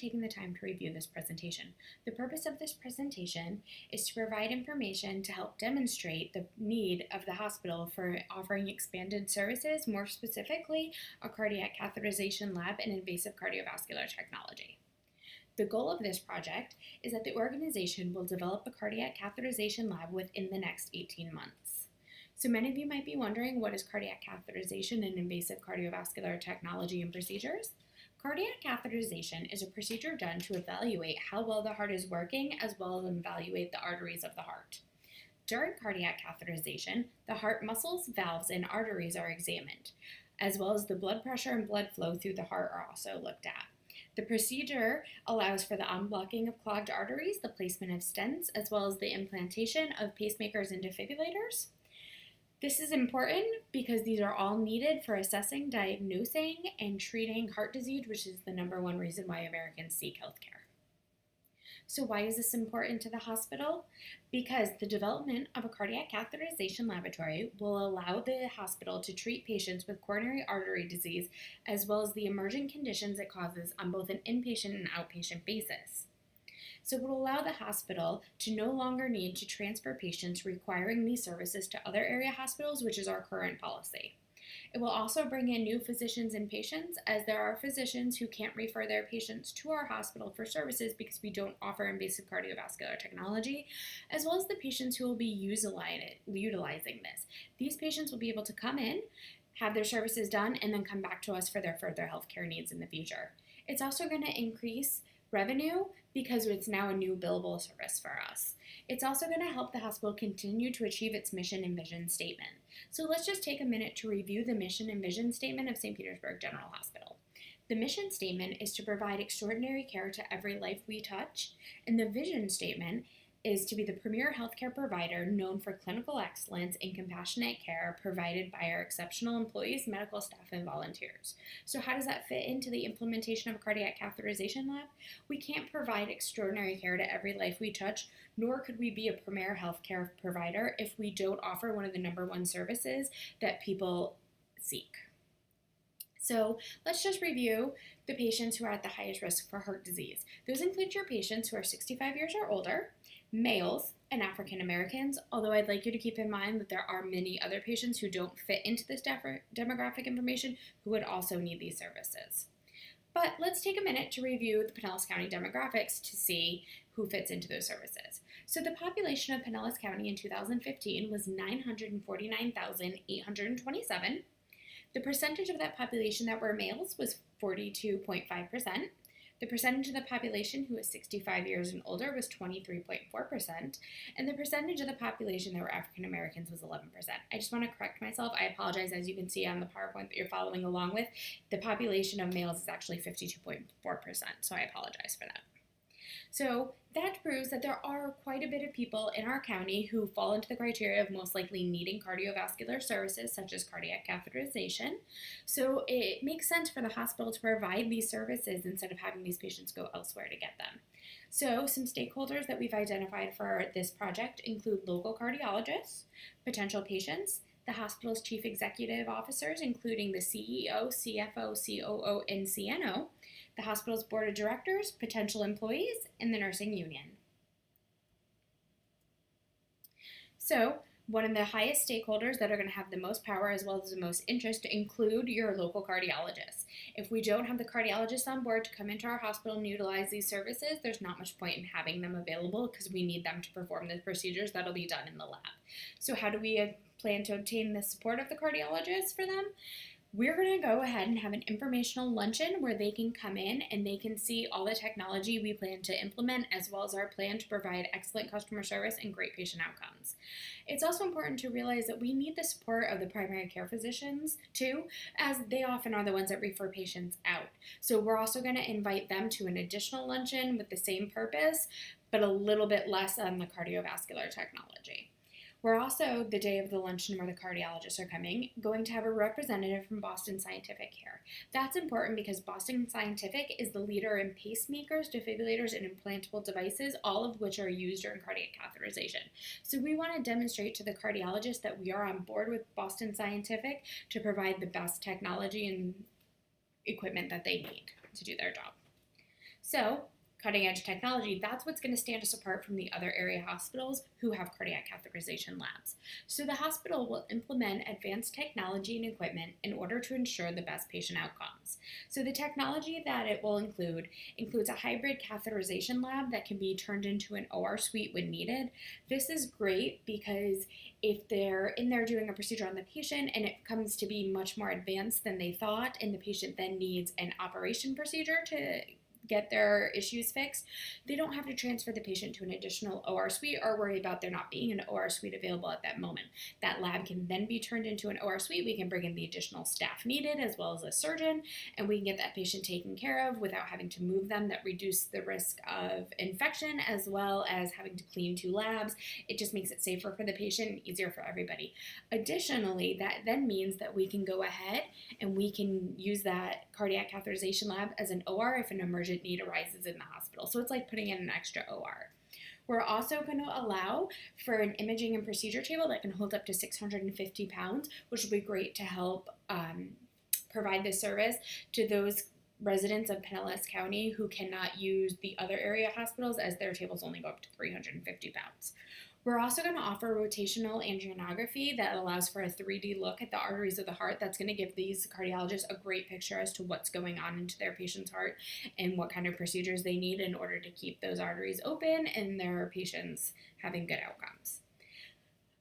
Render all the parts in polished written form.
taking the time to review this presentation. The purpose of this presentation is to provide information to help demonstrate the need of the hospital for offering expanded services, more specifically a cardiac catheterization lab and invasive cardiovascular technology. The goal of this project is that the organization will develop a cardiac catheterization lab within the next 18 months. So many of you might be wondering, what is cardiac catheterization and invasive cardiovascular technology and procedures? Cardiac catheterization is a procedure done to evaluate how well the heart is working, as well as evaluate the arteries of the heart. During cardiac catheterization, the heart muscles, valves, and arteries are examined, as well as the blood pressure and blood flow through the heart are also looked at. The procedure allows for the unblocking of clogged arteries, the placement of stents, as well as the implantation of pacemakers and defibrillators. This is important because these are all needed for assessing, diagnosing, and treating heart disease, which is the #1 reason why Americans seek healthcare. So why is this important to the hospital? Because the development of a cardiac catheterization laboratory will allow the hospital to treat patients with coronary artery disease, as well as the emerging conditions it causes on both an inpatient and outpatient basis. So it will allow the hospital to no longer need to transfer patients requiring these services to other area hospitals, which is our current policy. It will also bring in new physicians and patients, as there are physicians who can't refer their patients to our hospital for services because we don't offer invasive cardiovascular technology, as well as the patients who will be utilizing this. These patients will be able to come in, have their services done, and then come back to us for their further healthcare needs in the future. It's also going to increase revenue because it's now a new billable service for us. It's also going to help the hospital continue to achieve its mission and vision statement. So let's just take a minute to review the mission and vision statement of St. Petersburg General Hospital. The mission statement is to provide extraordinary care to every life we touch, and the vision statement is to be the premier healthcare provider known for clinical excellence and compassionate care provided by our exceptional employees, medical staff, and volunteers. So how does that fit into the implementation of a cardiac catheterization lab? We can't provide extraordinary care to every life we touch, nor could we be a premier healthcare provider if we don't offer one of the #1 services that people seek. So let's just review the patients who are at the highest risk for heart disease. Those include your patients who are 65 years or older, males, and African Americans, although I'd like you to keep in mind that there are many other patients who don't fit into this demographic information who would also need these services. But let's take a minute to review the Pinellas County demographics to see who fits into those services. So the population of Pinellas County in 2015 was 949,827. The percentage of that population that were males was 42.5%. The percentage of the population who was 65 years and older was 23.4%, and the percentage of the population that were African Americans was 11%. I just want to correct myself. I apologize. As you can see on the PowerPoint that you're following along with, the population of males is actually 52.4%, so I apologize for that. So that proves that there are quite a bit of people in our county who fall into the criteria of most likely needing cardiovascular services, such as cardiac catheterization. So it makes sense for the hospital to provide these services instead of having these patients go elsewhere to get them. So some stakeholders that we've identified for this project include local cardiologists, potential patients, the hospital's chief executive officers, including the CEO, CFO, COO, and CNO, the hospital's board of directors, potential employees, and the nursing union. So, one of the highest stakeholders that are going to have the most power as well as the most interest include your local cardiologists. If we don't have the cardiologists on board to come into our hospital and utilize these services, there's not much point in having them available because we need them to perform the procedures that'll be done in the lab. So how do we plan to obtain the support of the cardiologists for them? We're going to go ahead and have an informational luncheon where they can come in and they can see all the technology we plan to implement, as well as our plan to provide excellent customer service and great patient outcomes. It's also important to realize that we need the support of the primary care physicians too, as they often are the ones that refer patients out. So we're also going to invite them to an additional luncheon with the same purpose, but a little bit less on the cardiovascular technology. We're also, the day of the luncheon where the cardiologists are coming, going to have a representative from Boston Scientific here. That's important because Boston Scientific is the leader in pacemakers, defibrillators, and implantable devices, all of which are used during cardiac catheterization. So we want to demonstrate to the cardiologists that we are on board with Boston Scientific to provide the best technology and equipment that they need to do their job. So, cutting edge technology, that's what's going to stand us apart from the other area hospitals who have cardiac catheterization labs. So the hospital will implement advanced technology and equipment in order to ensure the best patient outcomes. So the technology that it will includes a hybrid catheterization lab that can be turned into an OR suite when needed. This is great because if they're in there doing a procedure on the patient and it comes to be much more advanced than they thought, and the patient then needs an operation procedure to get their issues fixed, they don't have to transfer the patient to an additional OR suite or worry about there not being an OR suite available at that moment. That lab can then be turned into an OR suite. We can bring in the additional staff needed as well as a surgeon, and we can get that patient taken care of without having to move them. That reduces the risk of infection as well as having to clean 2 labs. It just makes it safer for the patient and easier for everybody. Additionally, that then means that we can go ahead and we can use that cardiac catheterization lab as an OR if an emergent need arises in the hospital. So it's like putting in an extra OR. We're also going to allow for an imaging and procedure table that can hold up to 650 pounds, which will be great to help provide this service to those residents of Pinellas County who cannot use the other area hospitals as their tables only go up to 350 pounds. We're also going to offer rotational angiography that allows for a 3D look at the arteries of the heart. That's going to give these cardiologists a great picture as to what's going on into their patient's heart and what kind of procedures they need in order to keep those arteries open and their patients having good outcomes.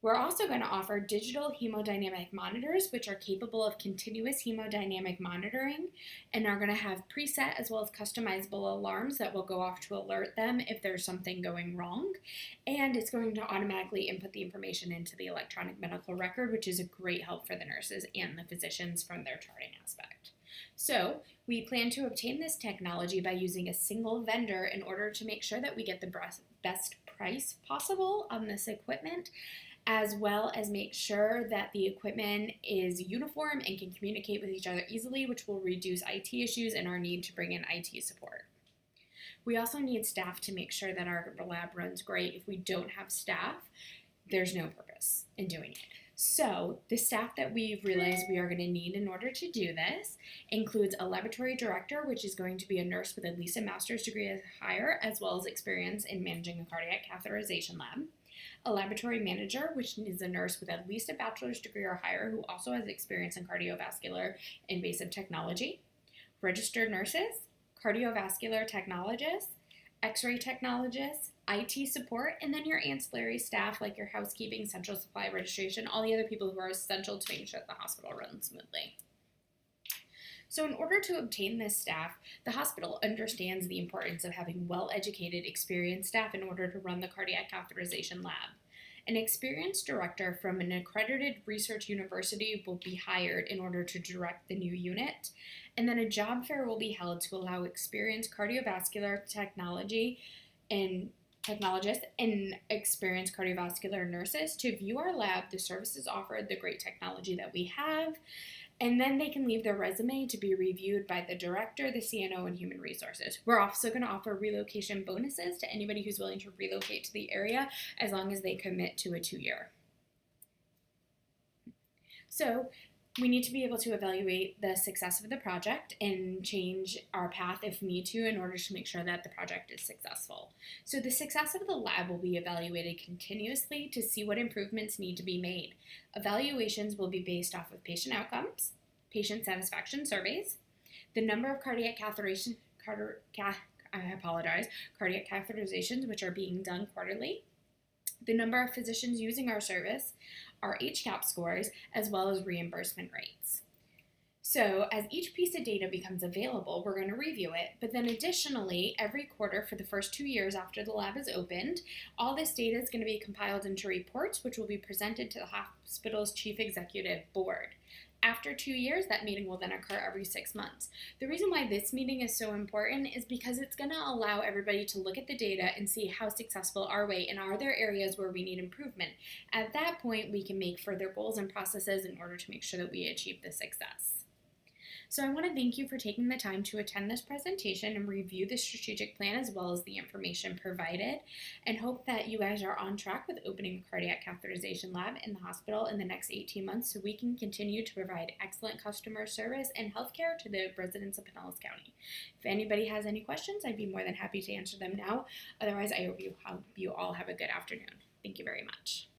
We're also going to offer digital hemodynamic monitors, which are capable of continuous hemodynamic monitoring and are going to have preset as well as customizable alarms that will go off to alert them if there's something going wrong. And it's going to automatically input the information into the electronic medical record, which is a great help for the nurses and the physicians from their charting aspect. So we plan to obtain this technology by using a single vendor in order to make sure that we get the best price possible on this equipment, as well as make sure that the equipment is uniform and can communicate with each other easily, which will reduce IT issues and our need to bring in IT support. We also need staff to make sure that our lab runs great. If we don't have staff, there's no purpose in doing it. So the staff that we've realized we are going to need in order to do this includes a laboratory director, which is going to be a nurse with at least a master's degree or higher, as well as experience in managing a cardiac catheterization lab. A laboratory manager, which is a nurse with at least a bachelor's degree or higher who also has experience in cardiovascular invasive technology. Registered nurses, cardiovascular technologists, x-ray technologists, IT support, and then your ancillary staff like your housekeeping, central supply registration, all the other people who are essential to make sure the hospital runs smoothly. So in order to obtain this staff, the hospital understands the importance of having well-educated, experienced staff in order to run the cardiac catheterization lab. An experienced director from an accredited research university will be hired in order to direct the new unit, and then a job fair will be held to allow experienced cardiovascular technologists and experienced cardiovascular nurses to view our lab, the services offered, the great technology that we have, and then they can leave their resume to be reviewed by the director, the CNO, and human resources. We're also going to offer relocation bonuses to anybody who's willing to relocate to the area as long as they commit to a 2-year. So we need to be able to evaluate the success of the project and change our path if need to in order to make sure that the project is successful. So the success of the lab will be evaluated continuously to see what improvements need to be made. Evaluations will be based off of patient outcomes, patient satisfaction surveys, the number of cardiac catheterizations, which are being done quarterly, the number of physicians using our service, our HCAP scores, as well as reimbursement rates. So as each piece of data becomes available, we're going to review it, but then additionally, every quarter for the first 2 years after the lab is opened, all this data is going to be compiled into reports, which will be presented to the hospital's chief executive board. After 2 years, that meeting will then occur every 6 months. The reason why this meeting is so important is because it's going to allow everybody to look at the data and see how successful are we and are there areas where we need improvement. At that point, we can make further goals and processes in order to make sure that we achieve the success. So I want to thank you for taking the time to attend this presentation and review the strategic plan as well as the information provided, and hope that you guys are on track with opening a cardiac catheterization lab in the hospital in the next 18 months so we can continue to provide excellent customer service and healthcare to the residents of Pinellas County. If anybody has any questions, I'd be more than happy to answer them now. Otherwise, I hope you all have a good afternoon. Thank you very much.